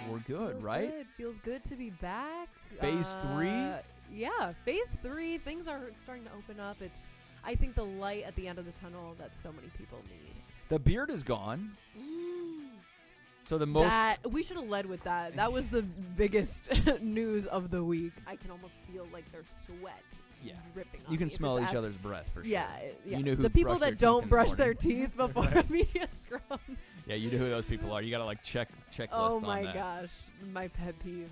We're good, Feels right? Good. Feels good to be back. Phase 3? Yeah, phase 3. Things are starting to open up. It's, I think, the light at the end of the tunnel that so many people need. The beard is gone. So the most... We should have led with that. That was the biggest news of the week. I can almost feel like their sweat dripping on You can me. smell each other's breath for sure. Yeah. You know who the people brushed their that teeth don't in the brush their morning. teeth before a media scrum. Yeah, you know who those people are. You got to like checklist Oh on my that. gosh. My pet peeve.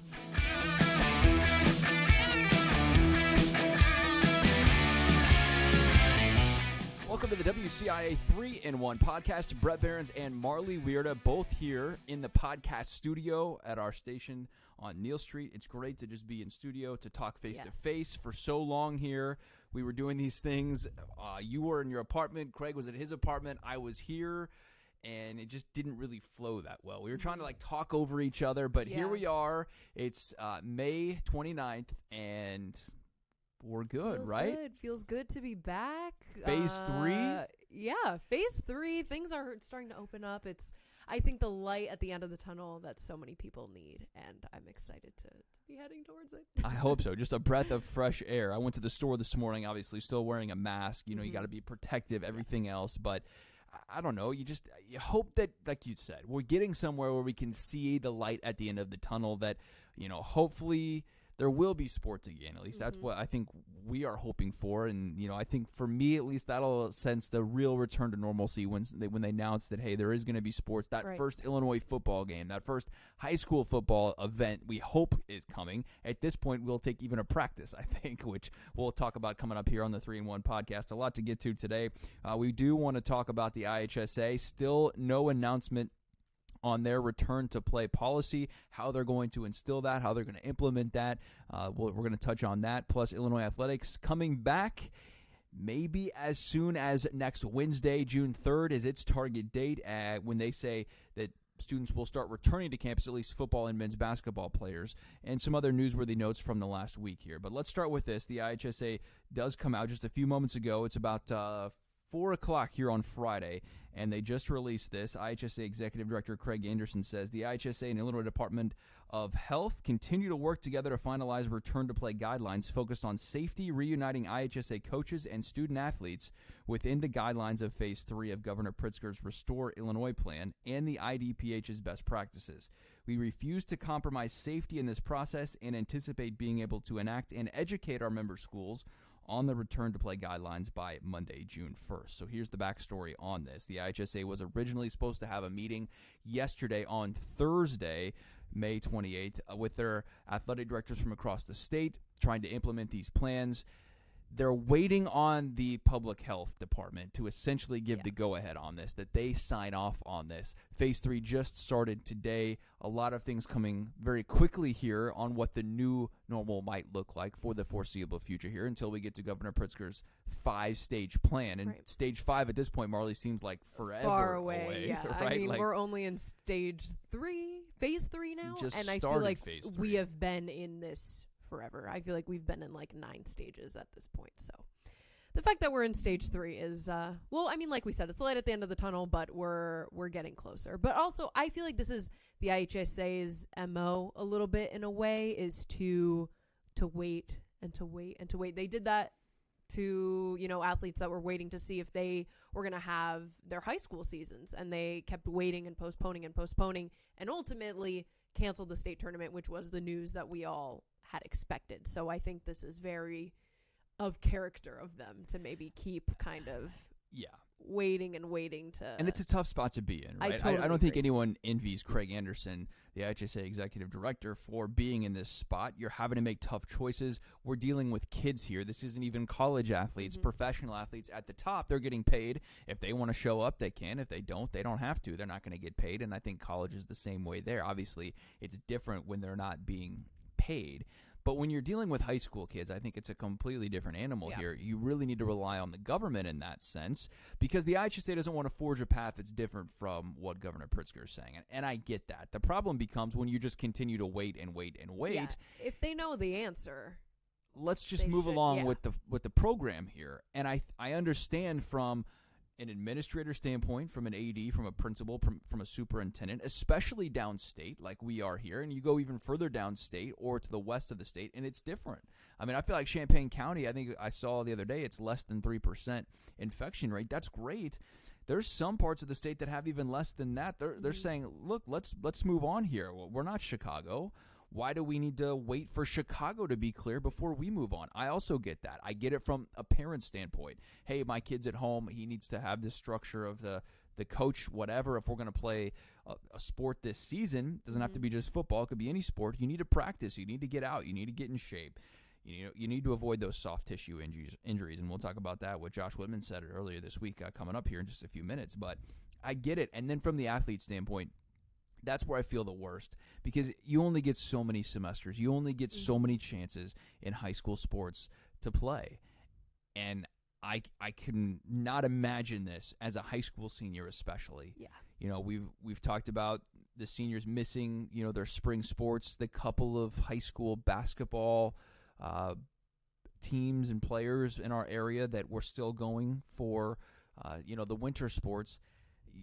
Welcome to the WCIA 3-in-1 podcast. Bret, Beherns, and Marlee, Wierda, both here in the podcast studio at our station on Neal Street. It's great to just be in studio, to talk face-to-face. For so long here, we were doing these things. You were in your apartment. Craig was at his apartment. I was here, and it just didn't really flow that well. We were trying to like talk over each other, but here we are. It's May 29th, and... we're good, right? Feels good to be back. Phase 3? Yeah, phase 3. Things are starting to open up. It's, I think, the light at the end of the tunnel that so many people need, and I'm excited to be heading towards it. I hope so. Just a breath of fresh air. I went to the store this morning, obviously still wearing a mask. You know, you got to be protective, everything else, but I don't know. You hope that, like you said, we're getting somewhere where we can see the light at the end of the tunnel, that, you know, hopefully there will be sports again. At least that's what I think we are hoping for. And, you know, I think for me, at least, that'll sense the real return to normalcy when they announce that, hey, there is going to be sports. That first Illinois football game, that first high school football event, we hope is coming. At this point, we'll take even a practice, I think, which we'll talk about coming up here on the 3-in-1 podcast. A lot to get to today. We do want to talk about the IHSA. Still no announcement on their return to play policy, how they're going to instill that, how they're going to implement that. We're going to touch on that. Plus, Illinois athletics coming back maybe as soon as next Wednesday, June 3rd, is its target date when they say that students will start returning to campus, at least football and men's basketball players, and some other newsworthy notes from the last week here. But let's start with this. The IHSA does come out just a few moments ago. It's about 4 o'clock here on Friday, and they just released this. IHSA Executive Director Craig Anderson says the IHSA and Illinois Department of Health continue to work together to finalize return-to-play guidelines focused on safety, reuniting IHSA coaches and student-athletes within the guidelines of Phase 3 of Governor Pritzker's Restore Illinois plan and the IDPH's best practices. We refuse to compromise safety in this process and anticipate being able to enact and educate our member schools on the return-to-play guidelines by Monday, June 1st. So here's the backstory on this. The IHSA was originally supposed to have a meeting yesterday on Thursday, May 28th, with their athletic directors from across the state trying to implement these plans. They're waiting on the public health department to essentially give the go-ahead on this, that they sign off on this. Phase 3 just started today. A lot of things coming very quickly here on what the new normal might look like for the foreseeable future here until we get to Governor Pritzker's 5-stage plan. And stage 5 at this point, Marlee, seems like forever far away. Yeah, right? I mean, we're only in stage 3, phase 3 now, and I feel like we have been in this forever. I feel like we've been in like 9 stages at this point. So the fact that we're in stage 3 is, well, I mean, like we said, it's the light at the end of the tunnel, but we're getting closer. But also, I feel like this is the IHSA's MO a little bit in a way, is to wait and to wait and to wait. They did that to, you know, athletes that were waiting to see if they were going to have their high school seasons, and they kept waiting and postponing and ultimately canceled the state tournament, which was the news that we all had expected. So I think this is very of character of them to maybe keep kind of waiting to. And it's a tough spot to be in, right? I don't think anyone envies Craig Anderson, the IHSA executive director, for being in this spot. You're having to make tough choices. We're dealing with kids here. This isn't even college athletes, professional athletes at the top. They're getting paid. If they want to show up, they can. If they don't, they don't have to. They're not going to get paid. And I think college is the same way there. Obviously, it's different when they're not being paid. But when you're dealing with high school kids, I think it's a completely different animal here. You really need to rely on the government in that sense, because the IHSA doesn't want to forge a path that's different from what Governor Pritzker is saying. And I get that. The problem becomes when you just continue to wait and wait and wait. Yeah. If they know the answer, let's just move along with the program here. And I understand from an administrator standpoint, from an AD, from a principal, from a superintendent, especially downstate like we are here, and you go even further downstate or to the west of the state, and it's different. I mean, I feel like Champaign County, I think I saw the other day, it's less than 3% infection rate. That's great. There's some parts of the state that have even less than that. They're saying, look, let's move on here. We're not Chicago. Why do we need to wait for Chicago to be clear before we move on? I also get that. I get it from a parent standpoint. Hey, my kid's at home. He needs to have this structure of the coach, whatever. If we're going to play a sport this season, it doesn't have to be just football. It could be any sport. You need to practice. You need to get out. You need to get in shape. You need to avoid those soft tissue injuries, and we'll talk about that. What Josh Whitman said earlier this week coming up here in just a few minutes. But I get it. And then from the athlete standpoint, that's where I feel the worst, because you only get so many semesters. You only get so many chances in high school sports to play. And I can not imagine this as a high school senior especially. Yeah. We've talked about the seniors missing, their spring sports, the couple of high school basketball teams and players in our area that were still going for, the winter sports.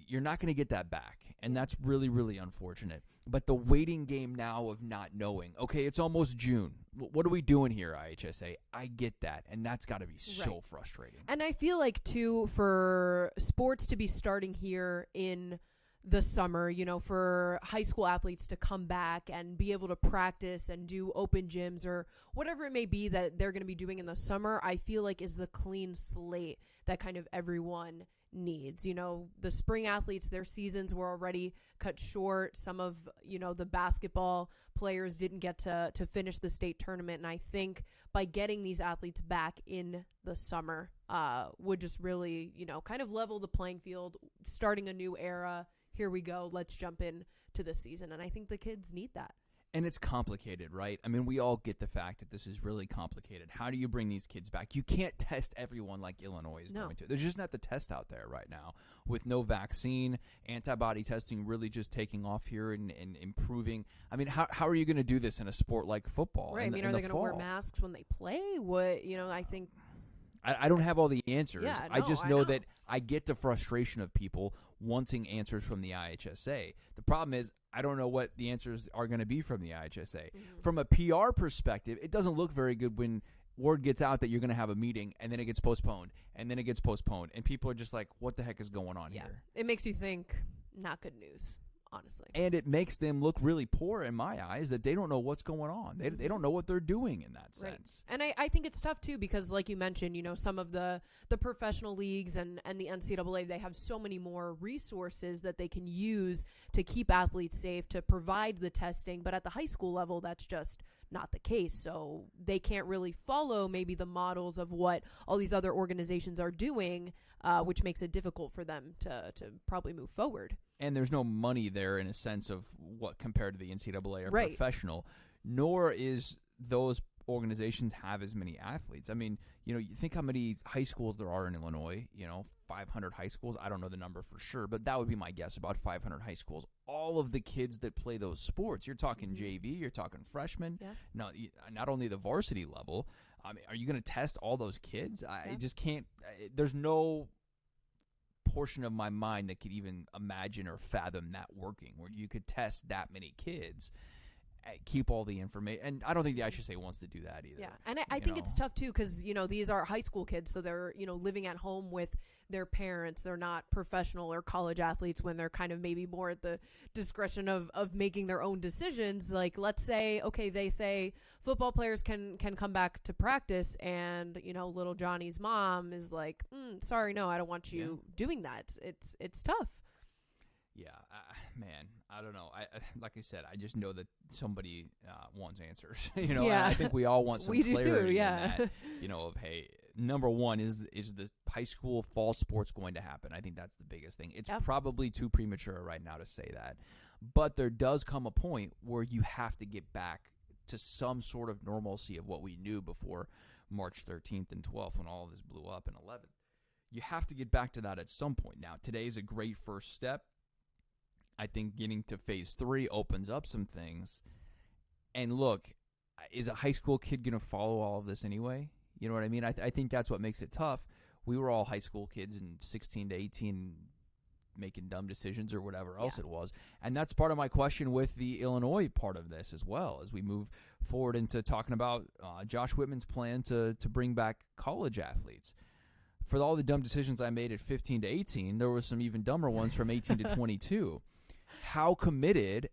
You're not going to get that back, and that's really, really unfortunate. But the waiting game now of not knowing, okay, it's almost June. What are we doing here, IHSA? I get that, and that's got to be so frustrating. And I feel like, too, for sports to be starting here in the summer, for high school athletes to come back and be able to practice and do open gyms or whatever it may be that they're going to be doing in the summer, I feel like is the clean slate that kind of everyone needs. The spring athletes, their seasons were already cut short. Some of, the basketball players didn't get to finish the state tournament. And I think by getting these athletes back in the summer would just really, kind of level the playing field, starting a new era. Here we go. Let's jump in to the season. And I think the kids need that. And it's complicated, right? I mean, we all get the fact that this is really complicated. How do you bring these kids back? You can't test everyone like Illinois is going to. There's just not the test out there right now. With no vaccine, antibody testing really just taking off here and improving. I mean, how are you going to do this in a sport like football? Right. Are they going to wear masks when they play? I think... I don't have all the answers. Yeah, no, I just know that I get the frustration of people wanting answers from the IHSA. The problem is I don't know what the answers are going to be from the IHSA. From a PR perspective, it doesn't look very good when word gets out that you're going to have a meeting and then it gets postponed and then it gets postponed. And people are just like, what the heck is going on here? It makes you think not good news. Honestly. And it makes them look really poor in my eyes that they don't know what's going on. They don't know what they're doing in that sense. And I think it's tough, too, because like you mentioned, some of the professional leagues and the NCAA, they have so many more resources that they can use to keep athletes safe, to provide the testing. But at the high school level, that's just not the case. So they can't really follow maybe the models of what all these other organizations are doing, which makes it difficult for them to probably move forward. And there's no money there in a sense of what compared to the NCAA or professional, nor is those organizations have as many athletes. I mean, you think how many high schools there are in Illinois, 500 high schools. I don't know the number for sure, but that would be my guess, about 500 high schools. All of the kids that play those sports, you're talking JV, you're talking freshmen, not only the varsity level. I mean, are you going to test all those kids? I just can't. There's no portion of my mind that could even imagine or fathom that working, where you could test that many kids, keep all the information. And I don't think the IHSA wants to do that either. Yeah, and I think it's tough too, because these are high school kids, so they're living at home with their parents. They're not professional or college athletes when they're kind of maybe more at the discretion of making their own decisions. Like, let's say, okay, they say football players can come back to practice, and little Johnny's mom is like, sorry, no, I don't want you doing that. It's tough. Yeah, man, I don't know. I like I said, I just know that somebody wants answers. And I think we all want some clarity too, in that. Of hey, number one is the high school fall sports going to happen? I think that's the biggest thing. It's probably too premature right now to say that, but there does come a point where you have to get back to some sort of normalcy of what we knew before March 13th and 12th when all of this blew up in 11th. You have to get back to that at some point. Now, today is a great first step. I think getting to phase 3 opens up some things. And look, is a high school kid going to follow all of this anyway? You know what I mean? I think that's what makes it tough. we were all high school kids and 16 to 18 making dumb decisions or whatever else it was. And that's part of my question with the Illinois part of this as well, as we move forward into talking about Josh Whitman's plan to bring back college athletes. For all the dumb decisions I made at 15 to 18, there were some even dumber ones from 18 to 22. How committed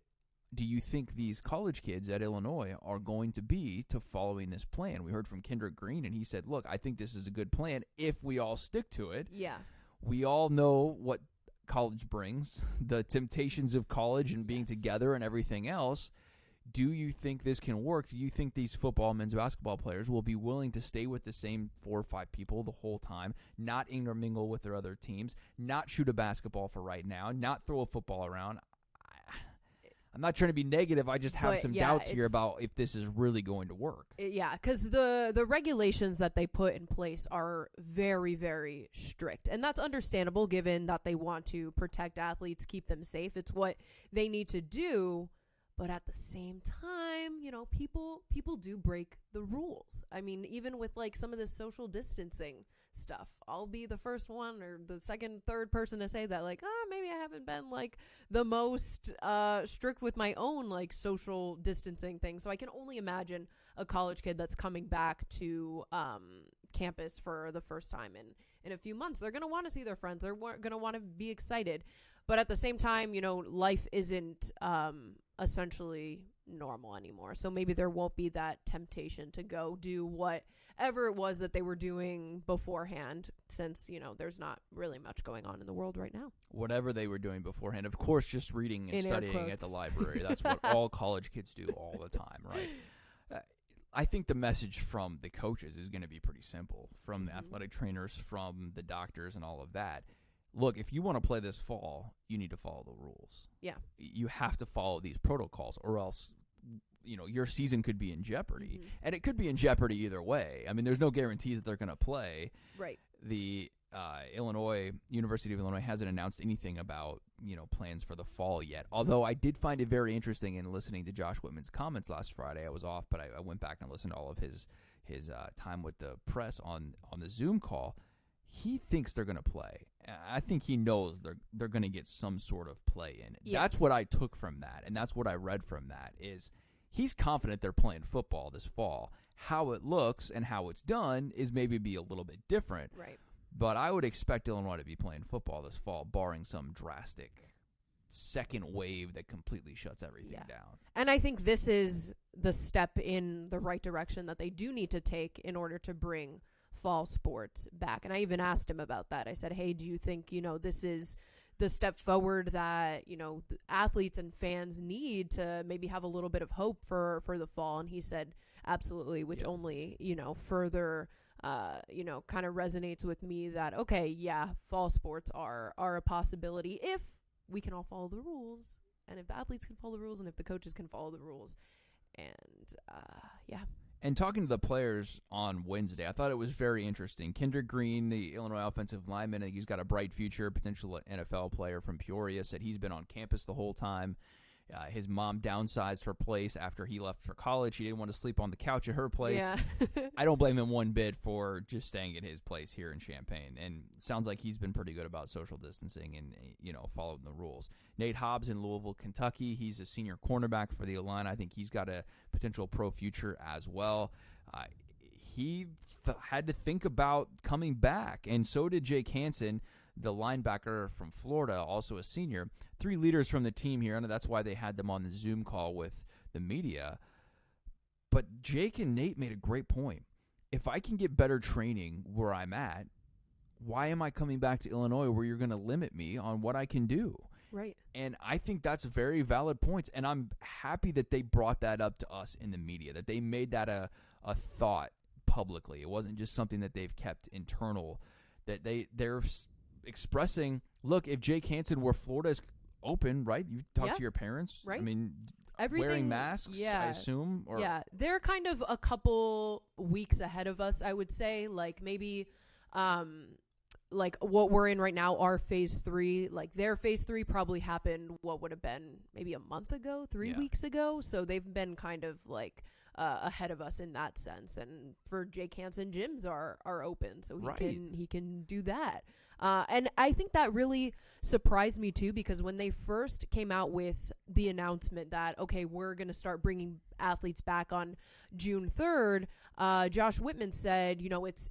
do you think these college kids at Illinois are going to be to following this plan? We heard from Kendrick Green, and he said, look, I think this is a good plan if we all stick to it. Yeah. We all know what college brings, the temptations of college and being together and everything else. Do you think this can work? Do you think these football and men's basketball players will be willing to stay with the same 4 or 5 people the whole time, not intermingle with their other teams, not shoot a basketball for right now, not throw a football around? I'm not trying to be negative. I just have some doubts here about if this is really going to work. Yeah, because the regulations that they put in place are very, very strict. And that's understandable given that they want to protect athletes, keep them safe. It's what they need to do. But at the same time, you know, people do break the rules. I mean, even with like some of this social distancing stuff, I'll be the first one or the second, third person to say that, like, maybe I haven't been like the most strict with my own like social distancing thing. So I can only imagine a college kid that's coming back to campus for the first time in a few months. They're going to want to see their friends. They're going to want to be excited. But at the same time, you know, life isn't essentially normal anymore. So maybe there won't be that temptation to go do whatever it was that they were doing beforehand, since, you know, there's not really much going on in the world right now. Whatever they were doing beforehand. Of course, just reading and studying at the library. That's what all college kids do all the time, right? I think the message from the coaches is going to be pretty simple, from the athletic trainers, from the doctors and all of that. Look, if you want to play this fall, you need to follow the rules. Yeah. You have to follow these protocols, or else, you know, your season could be in jeopardy. Mm-hmm. And it could be in jeopardy either way. I mean, there's no guarantee that they're going to play. Right. The University of Illinois hasn't announced anything about, you know, plans for the fall yet. Although I did find it very interesting in listening to Josh Whitman's comments last Friday. I was off, but I went back and listened to all of his time with the press on the Zoom call. He thinks they're going to play. I think he knows they're going to get some sort of play in. Yeah. That's what I took from that, and that's what I read from that, is he's confident they're playing football this fall. How it looks and how it's done is maybe be a little bit different. Right. But I would expect Illinois to be playing football this fall, barring some drastic second wave that completely shuts everything down. And I think this is the step in the right direction that they do need to take in order to bring fall sports back. And I even asked him about that. I said, hey, do you think, you know, this is the step forward that, you know, athletes and fans need to maybe have a little bit of hope for the fall? And he said, absolutely, which only, you know, further, you know, kind of resonates with me that, okay, yeah, fall sports are a possibility if we can all follow the rules, and if the athletes can follow the rules, and if the coaches can follow the rules. And, And talking to the players on Wednesday, I thought it was very interesting. Kendrick Green, the Illinois offensive lineman, I think he's got a bright future, potential NFL player from Peoria, said he's been on campus the whole time. His mom downsized her place after he left for college. He didn't want to sleep on the couch at her place. Yeah. I don't blame him one bit for just staying at his place here in Champaign. And it sounds like he's been pretty good about social distancing and, you know, following the rules. Nate Hobbs in Louisville, Kentucky. He's a senior cornerback for the Illini. I think he's got a potential pro future as well. He had to think about coming back, and so did Jake Hansen, the linebacker from Florida, also a senior. 3 leaders from the team here, and that's why they had them on the Zoom call with the media. But Jake and Nate made a great point. If I can get better training where I'm at, why am I coming back to Illinois where you're going to limit me on what I can do? Right. And I think that's very valid points, and I'm happy that they brought that up to us in the media, that they made that a thought publicly. It wasn't just something that they've kept internal, that they're expressing, look, if Jake Hansen were Florida's open, right? You talk to your parents, right? I mean, everything, wearing masks, I assume. Or they're kind of a couple weeks ahead of us, I would say. Like maybe, like what we're in right now, our phase 3, like their phase 3 probably happened what would have been maybe a month ago, 3 weeks ago. So they've been kind of like ahead of us in that sense. And for Jake Hansen, gyms are open, so he can do that. And I think that really surprised me too, because when they first came out with the announcement that, okay, we're going to start bringing athletes back on June 3rd, Josh Whitman said,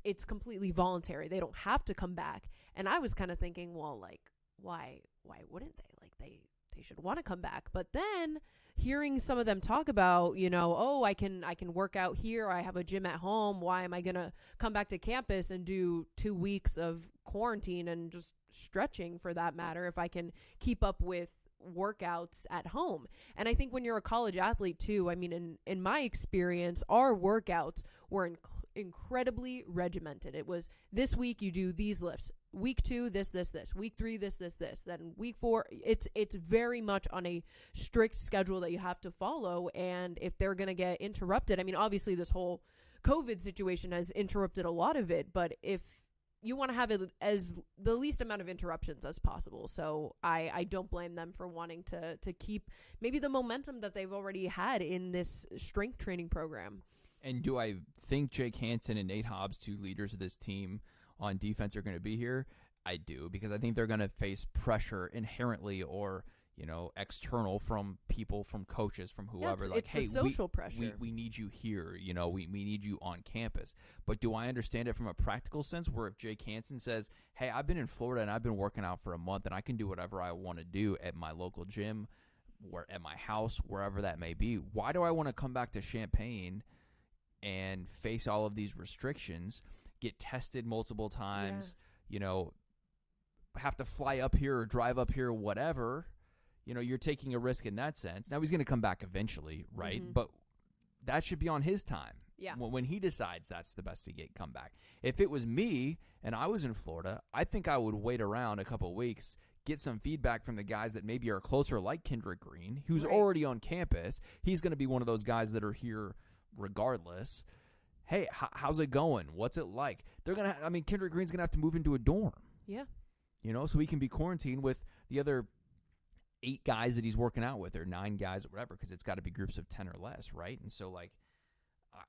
it's completely voluntary. They don't have to come back. And I was kind of thinking, well, like, why wouldn't they? Like, they should want to come back. But then hearing some of them talk about, I can work out here. I have a gym at home. Why am I going to come back to campus and do 2 weeks of quarantine and just stretching for that matter if I can keep up with workouts at home? And I think when you're a college athlete too, I mean, in my experience, our workouts were incredibly regimented. It was this week you do these lifts, week 2 this, week 3 this, then week 4 it's very much on a strict schedule that you have to follow. And if they're going to get interrupted, I mean, obviously this whole COVID situation has interrupted a lot of it, but if you want to have it as the least amount of interruptions as possible. So I don't blame them for wanting to keep maybe the momentum that they've already had in this strength training program. And do I think Jake Hansen and Nate Hobbs, 2 leaders of this team on defense, are going to be here? I do, because I think they're going to face pressure inherently or, external from people, from coaches, from whoever. It's hey, social pressure. We need you here. We need you on campus. But do I understand it from a practical sense where if Jake Hansen says, hey, I've been in Florida and I've been working out for a month and I can do whatever I want to do at my local gym or at my house, wherever that may be, why do I want to come back to Champaign and face all of these restrictions, get tested multiple times, have to fly up here or drive up here, whatever? You're taking a risk in that sense. Now he's going to come back eventually, right? Mm-hmm. But that should be on his time. Yeah. When he decides that's the best to come back. If it was me and I was in Florida, I think I would wait around a couple of weeks, get some feedback from the guys that maybe are closer, like Kendrick Green, who's already on campus. He's going to be one of those guys that are here regardless. Hey, how's it going? What's it like? Kendrick Green's going to have to move into a dorm. Yeah. So he can be quarantined with the other 8 guys that he's working out with, or 9 guys or whatever, because it's got to be groups of 10 or less, right? And so,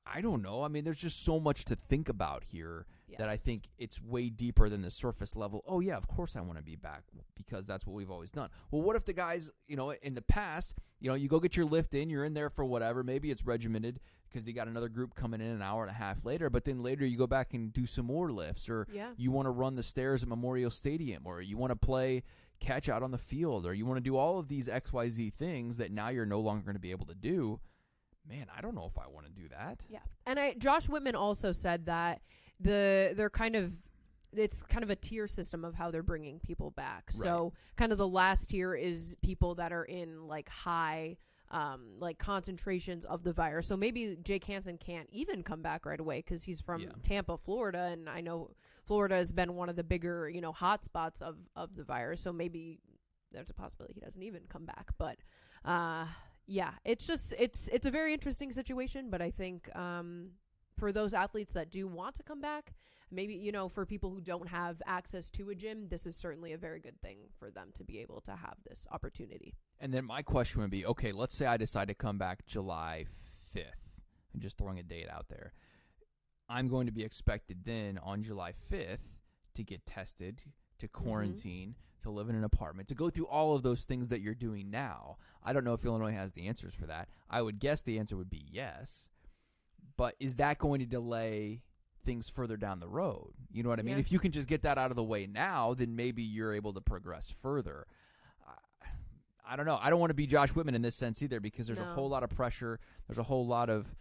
I don't know. I mean, there's just so much to think about here that I think it's way deeper than the surface level. Oh, yeah, of course I want to be back because that's what we've always done. Well, what if the guys, in the past, you go get your lift in, you're in there for whatever. Maybe it's regimented because you got another group coming in an hour and a half later, but then later you go back and do some more lifts, or you want to run the stairs at Memorial Stadium, or you want to play catch out on the field, or you want to do all of these XYZ things that now you're no longer going to be able to do. Man, I don't know if I want to do that. Yeah. And Josh Whitman also said that it's kind of a tier system of how they're bringing people back. Right. So kind of the last tier is people that are in high concentrations of the virus. So maybe Jake Hansen can't even come back right away because he's from Tampa, Florida, and I know Florida has been one of the bigger, hot spots of the virus. So maybe there's a possibility he doesn't even come back. But yeah, it's a very interesting situation. But I think for those athletes that do want to come back, maybe, for people who don't have access to a gym, this is certainly a very good thing for them to be able to have this opportunity. And then my question would be, okay, let's say I decide to come back July 5th. I'm just throwing a date out there. I'm going to be expected then on July 5th to get tested, to quarantine, to live in an apartment, to go through all of those things that you're doing now. I don't know if Illinois has the answers for that. I would guess the answer would be yes. But is that going to delay things further down the road? You know what I mean? If you can just get that out of the way now, then maybe you're able to progress further. I don't know. I don't want to be Josh Whitman in this sense either, because there's a whole lot of pressure. There's a whole lot of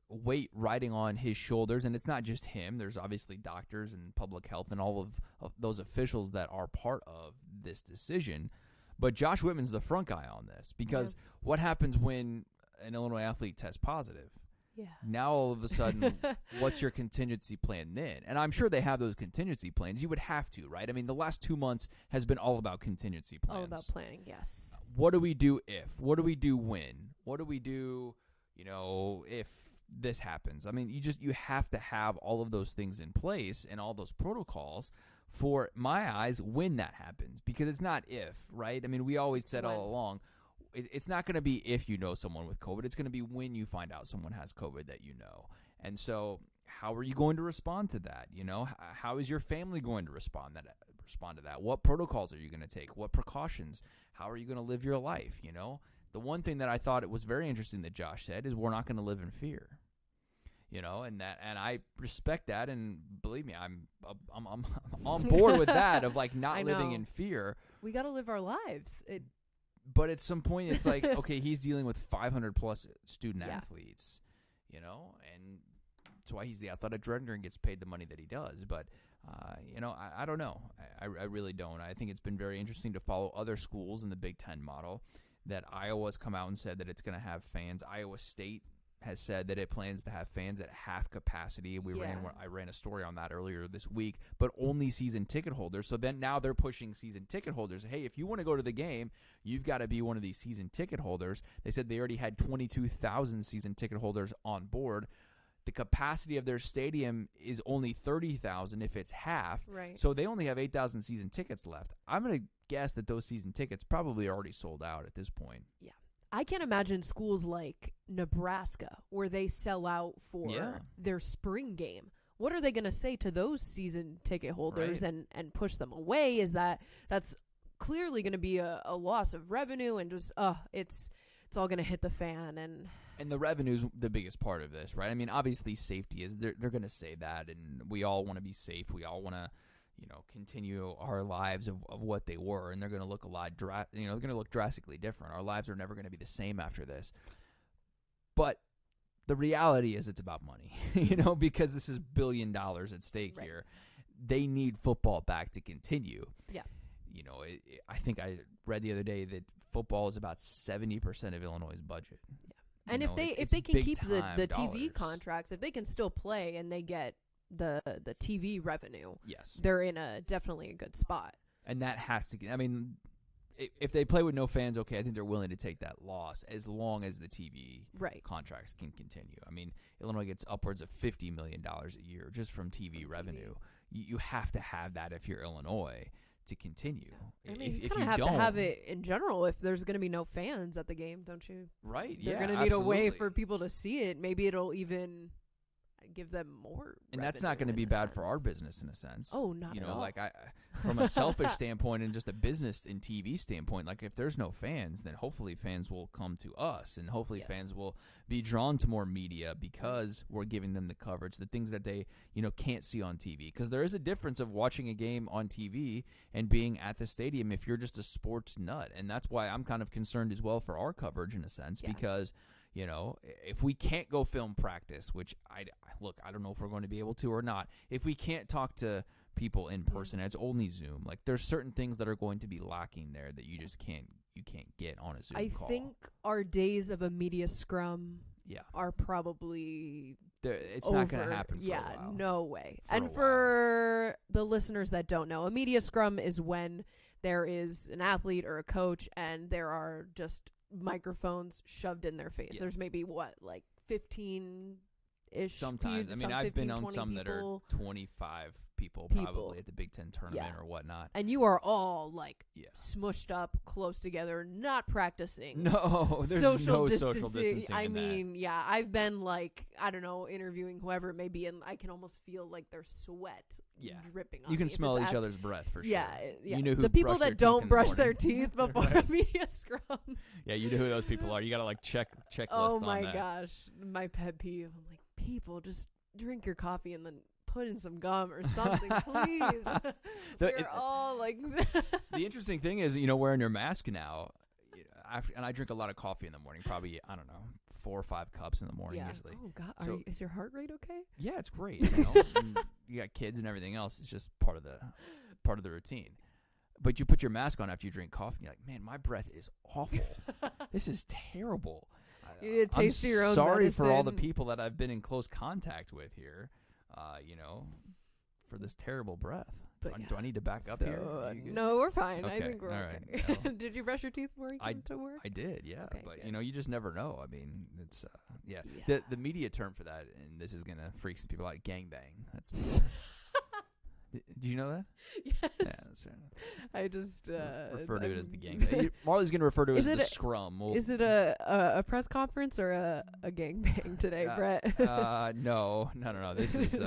weight riding on his shoulders, and it's not just him. There's obviously doctors and public health and all of those officials that are part of this decision. But Josh Whitman's the front guy on this, because what happens when an Illinois athlete tests positive? Yeah. Now all of a sudden, what's your contingency plan then? And I'm sure they have those contingency plans. You would have to, right? I mean, the last 2 months has been all about contingency plans. All about planning, yes. What do we do if? What do we do when? What do we do, if this happens? I mean, you have to have all of those things in place and all those protocols for my eyes when that happens, because it's not if, right? I mean, we always said all along, it's not going to be if you know someone with COVID. It's going to be when you find out someone has COVID that you know. And so how are you going to respond to that? How is your family going to respond to that? What protocols are you going to take? What precautions? How are you going to live your life? The one thing that I thought it was very interesting that Josh said is we're not going to live in fear. And I respect that, and believe me, I'm on board with that of like not living in fear. We got to live our lives. But at some point, it's like, okay, he's dealing with 500 plus student athletes, and that's why he's the athletic director and gets paid the money that he does. But I don't know. I really don't. I think it's been very interesting to follow other schools in the Big Ten model. That Iowa's come out and said that it's going to have fans. Iowa State has said that it plans to have fans at half capacity. I ran a story on that earlier this week, but only season ticket holders. So then now they're pushing season ticket holders. Hey, if you want to go to the game, you've got to be one of these season ticket holders. They said they already had 22,000 season ticket holders on board. The capacity of their stadium is only 30,000 if it's half. Right. So they only have 8,000 season tickets left. I'm going to guess that those season tickets probably already sold out at this point. Yeah. I can't imagine schools like Nebraska where they sell out for their spring game. What are they going to say to those season ticket holders and push them away? That's clearly going to be a loss of revenue and just it's all going to hit the fan. And the revenue's the biggest part of this, right? I mean, obviously safety is they're going to say that, and we all want to be safe. We all want to continue our lives of what they were, and they're going to look they're going to look drastically different. Our lives are never going to be the same after this. But the reality is it's about money, because this is $1 billion at stake here. They need football back to continue. Yeah. I think I read the other day that football is about 70% of Illinois' budget. Yeah. And if they can keep the TV contracts, if they can still play and they get the TV revenue, yes, they're in definitely a good spot. And that has to get, if they play with no fans, okay, I think they're willing to take that loss as long as the TV contracts can continue. Illinois gets upwards of $50 million a year just from TV revenue. You have to have that if you're Illinois to continue. You kind of have to have it in general if there's going to be no fans at the game, don't you? Right, They're going to need a way for people to see it. Maybe it'll even give them more. And that's not going to be bad for our business in a sense. Oh, not at all. Like from a selfish standpoint and just a business and TV standpoint, like if there's no fans, then hopefully fans will come to us, and hopefully fans will be drawn to more media because we're giving them the coverage, the things that they, can't see on TV. Because there is a difference of watching a game on TV and being at the stadium if you're just a sports nut. And that's why I'm kind of concerned as well for our coverage in a sense, because if we can't go film practice, which I don't know if we're going to be able to or not. If we can't talk to people in person, it's only Zoom. Like there's certain things that are going to be lacking there that you just can't get on a Zoom call. I think our days of a media scrum are probably it's over. Not going to happen for a while. Yeah, no way. And for the listeners that don't know, a media scrum is when there is an athlete or a coach and there are just microphones shoved in their face. There's maybe 15-ish. Sometimes. I've been on some that are 25 people probably at the Big Ten tournament or whatnot. And you are all smushed up close together, not practicing. No, there's social distancing. I've been interviewing whoever it may be, and I can almost feel like their sweat dripping on you can me. smell each other's breath for sure. Yeah. You know who the people that don't brush their teeth before a media scrum. Yeah, you know who those people are. You got to checklist on that. Oh my that. Gosh, my pet peeve. I'm like, people just drink your coffee and then put in some gum or something, please. They're all like. The interesting thing is, wearing your mask now, and I drink a lot of coffee in the morning. Probably 4 or 5 cups in the morning usually. Oh God, is your heart rate okay? Yeah, it's great. And you got kids and everything else. It's just part of the routine. But you put your mask on after you drink coffee, and you're like, man, my breath is awful. This is terrible. You taste your own sorry medicine. for all the people that I've been in close contact with here, for this terrible breath. Do I need to back up here? No, we're fine. Okay. I think we're okay. Right. No. Did you brush your teeth before you came to work? I did, yeah. Okay, but, good. you just never know. It's, The media term for that, and this is going to freak some people out, gangbang. That's Do you know that? Yes. Yeah, that's fair enough. I just refer to it as the gangbang. Marlee's going to refer to it as the scrum. Is it a press conference or a gangbang today, Bret? No. This is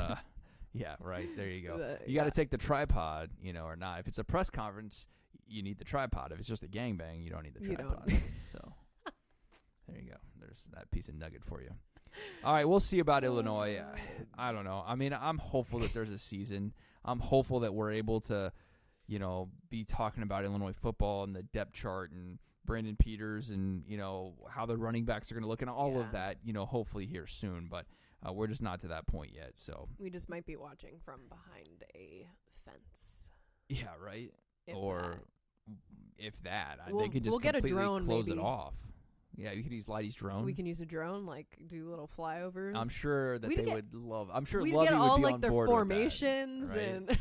yeah, right. There you go. You got to take the tripod, or not. If it's a press conference, you need the tripod. If it's just a gangbang, you don't need the tripod. So there you go. There's that piece of nugget for you. All right, we'll see about Illinois. I don't know. I mean, I'm hopeful that there's a season. I'm hopeful that we're able to, be talking about Illinois football and the depth chart and Brandon Peters and, how the running backs are going to look and all of that, hopefully here soon. But we're just not to that point yet. So we just might be watching from behind a fence. Yeah, right? If that. They could just get a drone, close it off. Yeah, you could use Lighty's drone. We can use a drone, do little flyovers. I'm sure that they would love. I'm sure Lovey would be on board with that. We'd get all their formations right? And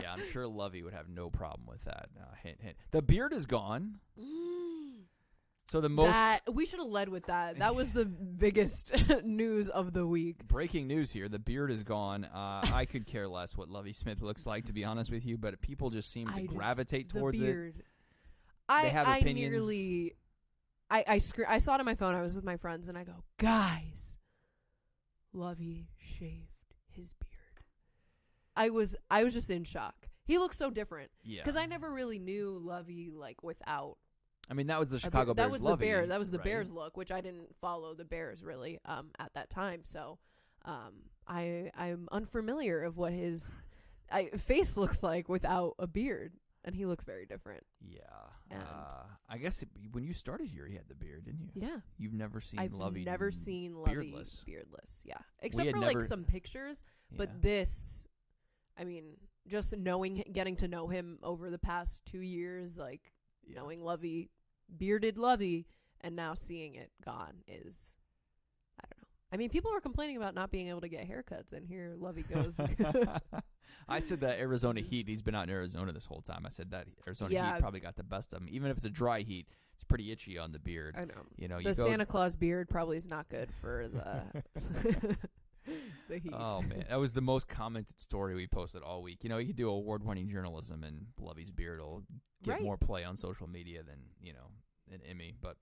yeah, I'm sure Lovey would have no problem with that. Hint, hint. The beard is gone. So the most we should have led with that. That was the biggest news of the week. Breaking news here: the beard is gone. I could care less what Lovey Smith looks like, to be honest with you. But people just seem to gravitate towards it. They have opinions. I saw it on my phone. I was with my friends, and I go, guys, Lovey shaved his beard. I was just in shock. He looks so different. Yeah. Because I never really knew Lovey without. I mean, that was the Chicago Bears. That was Lovey, That was the Bears look, which I didn't follow the Bears really at that time. So I'm unfamiliar of what his face looks like without a beard. And he looks very different. Yeah. I guess when you started here, he had the beard, didn't you? Yeah. You've never seen Lovey. I've never seen Lovey beardless. Yeah. Except for some pictures. Yeah. But this, I mean, just getting to know him over the past 2 years, knowing Lovey, bearded Lovey, and now seeing it gone is, I don't know. I mean, people were complaining about not being able to get haircuts, and here Lovey goes. I said that Arizona heat, he's been out in Arizona this whole time. I said that Arizona heat probably got the best of him. Even if it's a dry heat, it's pretty itchy on the beard. I know. The Santa Claus beard probably is not good for the the heat. Oh, man. That was the most commented story we posted all week. You could do award-winning journalism, and Lovey's beard will get more play on social media than, an Emmy, but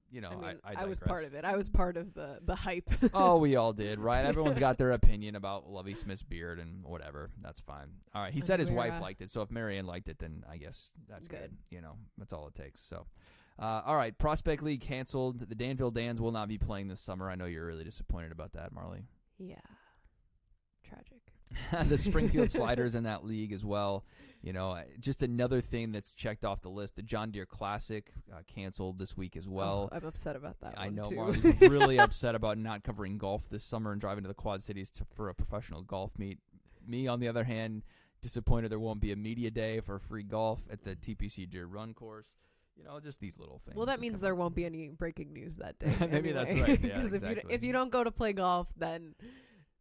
I was part of it. I was part of the hype. Oh, we all did, right? Everyone's got their opinion about Lovey Smith's beard and whatever. That's fine. All right, he said his wife liked it, so if Marianne liked it, then I guess that's good. That's all it takes. So, all right, Prospect League canceled. The Danville Dans will not be playing this summer. I know you're really disappointed about that, Marlee. Yeah, tragic. The Springfield Sliders in that league as well. Just another thing that's checked off the list. The John Deere Classic canceled this week as well. Oh, I'm upset about that. I know Marlee's really upset about not covering golf this summer and driving to the Quad Cities for a professional golf meet. Me, on the other hand, disappointed there won't be a media day for free golf at the TPC Deere Run course. Just these little things. Well, that means there won't be any breaking news that day. Maybe that's right. Yeah, exactly. if you don't go to play golf, then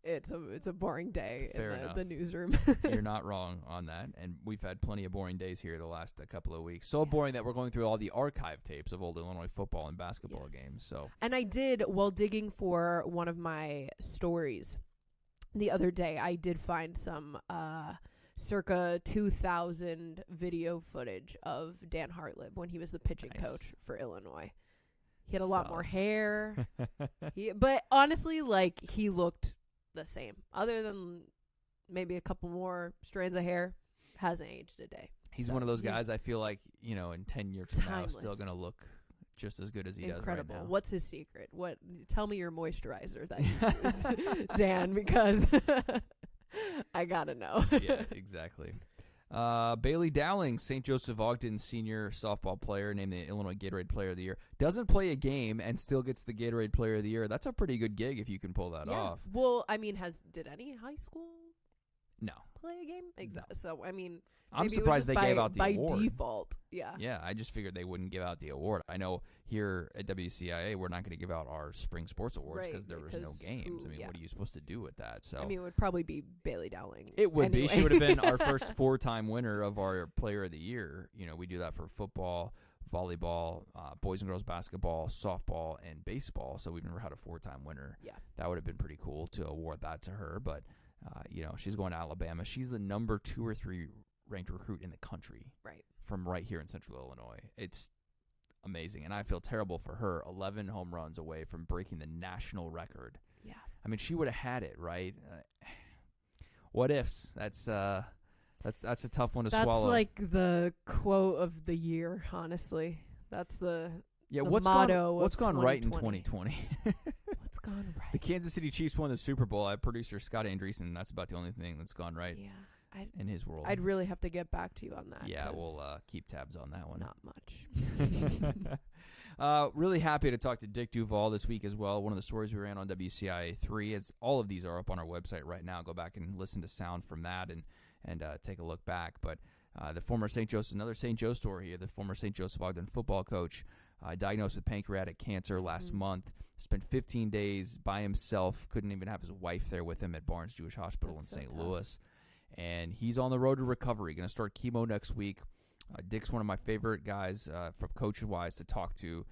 it's a boring day in the newsroom. You're not wrong on that, and we've had plenty of boring days here the last couple of weeks. So boring that we're going through all the archive tapes of old Illinois football and basketball games. So, and I did, while digging for one of my stories the other day, I did find some circa 2000 video footage of Dan Hartlib when he was the pitching coach for Illinois. He had a lot more hair, but honestly, he looked the same, other than maybe a couple more strands of hair. Hasn't aged a day. He's one of those guys I feel like, in 10 years from now, still going to look just as good as he does right now. What's his secret? Tell me your moisturizer that you use, Dan, because I got to know. Yeah, exactly. Bailey Dowling, St. Joseph Ogden senior softball player, named the Illinois Gatorade Player of the Year, doesn't play a game and still gets the Gatorade Player of the Year. That's a pretty good gig if you can pull that off. Well, I mean, did any high school play a game? Exactly. No. So, I mean, I'm surprised they gave out the award. By default, yeah. Yeah, I just figured they wouldn't give out the award. I know here at WCIA, we're not going to give out our spring sports awards because there was no games. I mean, what are you supposed to do with that? So, I mean, it would probably be Bailey Dowling. It would be. She would have been our first 4-time winner of our Player of the Year. We do that for football, volleyball, boys and girls basketball, softball, and baseball. So we've never had a 4-time winner. Yeah. That would have been pretty cool to award that to her, but She's going to Alabama. She's the number 2 or 3 ranked recruit in the country. Right. From right here in Central Illinois. It's amazing, and I feel terrible for her. 11 home runs away from breaking the national record. Yeah. I mean, she would have had it, right? What ifs? That's a tough one to swallow. That's like the quote of the year, honestly. That's the what's motto. What's gone right in 2020? What's gone right? The Kansas City Chiefs won the Super Bowl. I have producer Scott Andreessen. That's about the only thing that's gone right. Yeah. In his world. I'd really have to get back to you on that. Yeah, we'll keep tabs on that one. Not much. Really happy to talk to Dick Duval this week as well. One of the stories we ran on WCIA 3, as all of these are up on our website right now. Go back and listen to sound from that and take a look back. But the former St. Joseph, another St. Joe story here, the former St. Joseph Ogden football coach, diagnosed with pancreatic cancer last month, spent 15 days by himself, couldn't even have his wife there with him at Barnes Jewish Hospital in St. Louis. And he's on the road to recovery. Going to start chemo next week. Dick's one of my favorite guys from coach-wise to talk to. You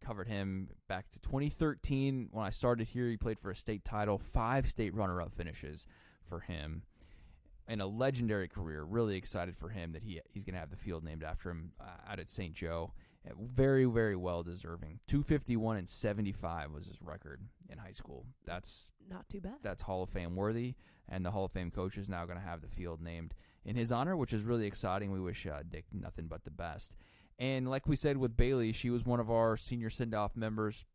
covered him back to 2013 when I started here. He played for a state title, 5 state runner-up finishes for him, and a legendary career. Really excited for him that he's going to have the field named after him out at St. Joe. Very, very well deserving. 251 and 75 was his record in high school. That's not too bad. That's Hall of Fame worthy, and the Hall of Fame coach is now going to have the field named in his honor, which is really exciting. We wish Dick nothing but the best. And like we said with Bailey, she was one of our senior send-off members.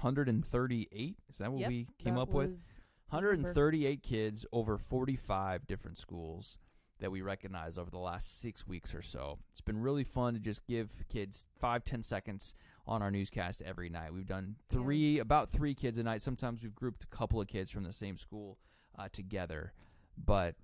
138, is that what we came up with? 138 kids over 45 different schools that we recognize over the last 6 weeks or so. It's been really fun to just give kids 5-10 seconds on our newscast every night. We've done about 3 kids a night. Sometimes we've grouped a couple of kids from the same school together. But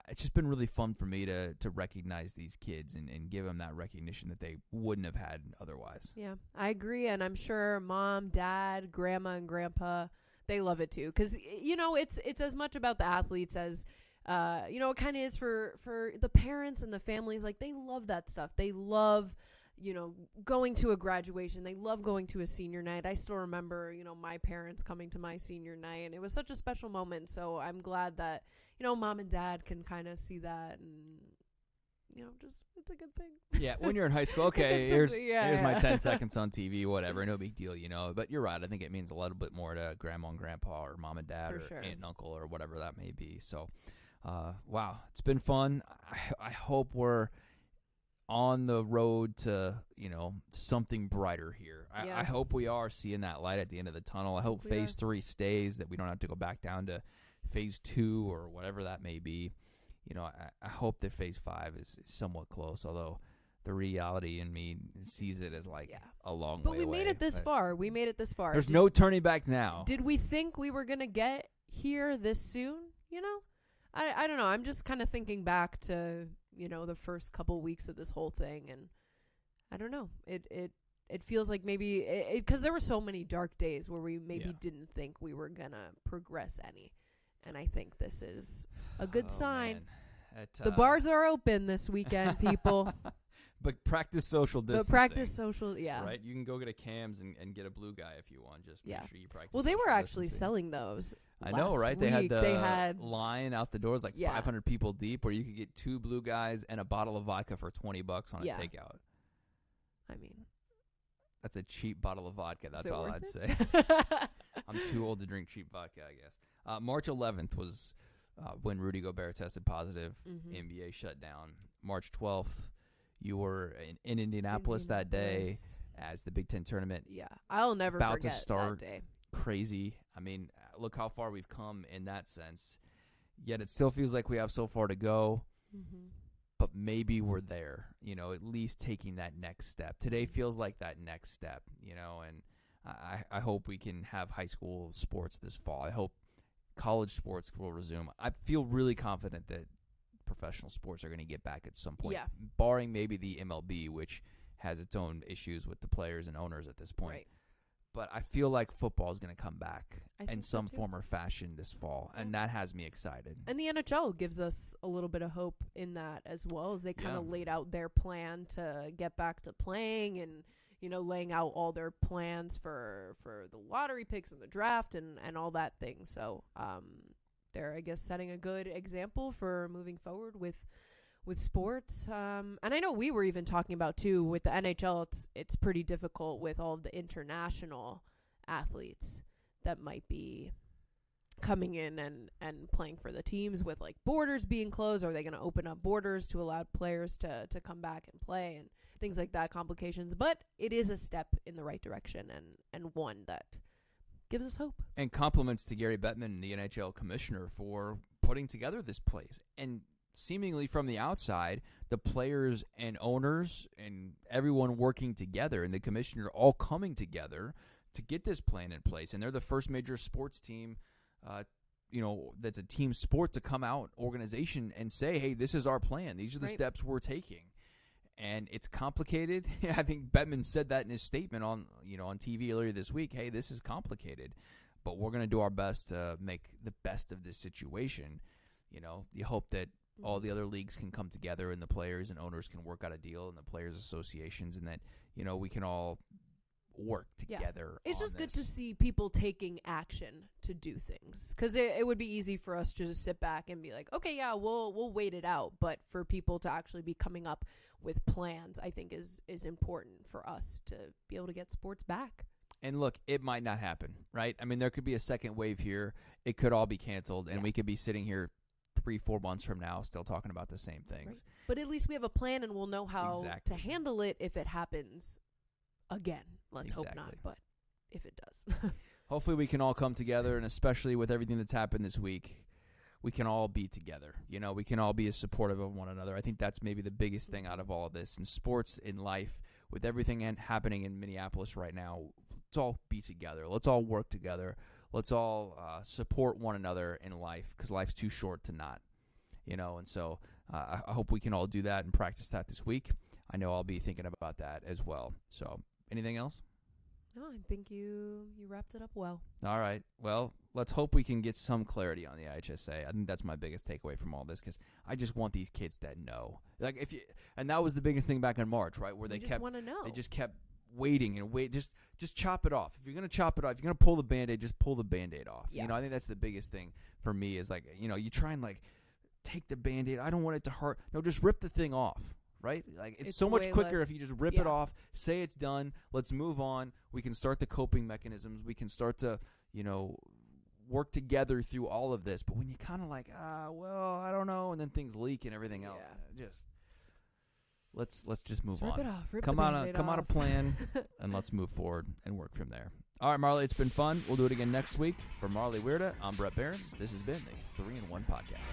it's just been really fun for me to recognize these kids and give them that recognition that they wouldn't have had otherwise. Yeah, I agree. And I'm sure mom, dad, grandma, and grandpa, they love it too. Because, it's as much about the athletes as it kind of is for the parents and the families. Like, they love that stuff. They love, going to a graduation. They love going to a senior night. I still remember, my parents coming to my senior night, and it was such a special moment. So I'm glad that, mom and dad can kind of see that, and, it's a good thing. Yeah, when you're in high school, okay, here's my 10 seconds on TV, whatever, no big deal, But you're right. I think it means a little bit more to grandma and grandpa or mom and dad aunt and uncle or whatever that may be. So, wow, it's been fun. I hope we're on the road to, something brighter here. I hope we are seeing that light at the end of the tunnel. I hope phase 3 stays, that we don't have to go back down to phase 2 or whatever that may be. I hope that phase 5 is somewhat close, although the reality in me sees it as a long way away. But we made it this far. There's no turning back now. Did we think we were going to get here this soon? I don't know. I'm just kind of thinking back to, the first couple weeks of this whole thing, and I don't know. It feels like maybe because there were so many dark days where we maybe didn't think we were going to progress any. And I think this is a good sign. The bars are open this weekend, people. But practice social distancing. Right? You can go get a Cams and get a blue guy if you want. Just make sure you practice. Well, they were actually selling those. I know, right? They had line out the doors, 500 people deep, where you could get 2 blue guys and a bottle of vodka for $20 on a takeout. I mean, that's a cheap bottle of vodka. That's all I'd say. I'm too old to drink cheap vodka, I guess. March 11th was when Rudy Gobert tested positive. NBA shut down. March 12th, you were in Indianapolis that day as the Big Ten tournament. Yeah, I'll never about forget to start. That day. Crazy. I mean, look how far we've come in that sense. Yet it still feels like we have so far to go. But maybe we're there, at least taking that next step. Today feels like that next step, and I hope we can have high school sports this fall. I hope college sports will resume. I feel really confident that professional sports are going to get back at some point, barring maybe the MLB, which has its own issues with the players and owners at this point. Right. But I feel like football is going to come back in some so form or fashion this fall, and that has me excited. And the NHL gives us a little bit of hope in that as well, as they kind of laid out their plan to get back to playing and, laying out all their plans for the lottery picks and the draft and all that thing. So they're, I guess, setting a good example for moving forward with sports. And I know we were even talking about, too, with the NHL, it's pretty difficult with all of the international athletes that might be coming in and playing for the teams, with like borders being closed. Are they going to open up borders to allow players to come back and play, and things like that, complications? But it is a step in the right direction, and one that gives us hope. And compliments to Gary Bettman, the NHL commissioner, for putting together this place. And seemingly from the outside, the players and owners and everyone working together, and the commissioner all coming together to get this plan in place. And they're the first major sports team, that's a team sport, to come out, organization, and say, hey, this is our plan. These are the steps we're taking. And it's complicated. I think Bettman said that in his statement on TV earlier this week. Hey, this is complicated, but we're going to do our best to make the best of this situation. You hope that all the other leagues can come together, and the players and owners can work out a deal, and the players associations, and that, we can all work together. It's just good to see people taking action to do things, because it would be easy for us to just sit back and be like, okay, yeah, we'll wait it out. But for people to actually be coming up with plans, I think is important for us to be able to get sports back. And look, it might not happen, right? I mean, there could be a second wave here. It could all be canceled, and we could be sitting here 3-4 months from now still talking about the same things. Right. But at least we have a plan, and we'll know how to handle it if it happens again. Let's hope not, but if it does. Hopefully we can all come together, and especially with everything that's happened this week, we can all be together. We can all be as supportive of one another. I think that's maybe the biggest thing out of all of this. In sports, in life, with everything happening in Minneapolis right now, let's all be together. Let's all work together. Let's all support one another in life, because life's too short to not. And so I hope we can all do that and practice that this week. I know I'll be thinking about that as well. So anything else? No, I think you wrapped it up well. All right. Well, let's hope we can get some clarity on the IHSA. I think that's my biggest takeaway from all this, because I just want these kids to know. And that was the biggest thing back in March, right? Where they just kept waiting and wait. Just chop it off. If you're gonna chop it off, if you're gonna pull the Band-Aid, just pull the Band-Aid off. Yeah. I think that's the biggest thing for me is you try and take the Band-Aid. I don't want it to hurt. No, just rip the thing off. Right? It's so much quicker if you just rip it off, say it's done, let's move on. We can start the coping mechanisms. We can start to, work together through all of this. But when you kind of I don't know, and then things leak and everything else, let's just move on. Rip it off. Come on a plan, and let's move forward and work from there. All right, Marlee, it's been fun. We'll do it again next week. For Marlee Wierda, I'm Bret Beherns. This has been the 3-in-1 Podcast.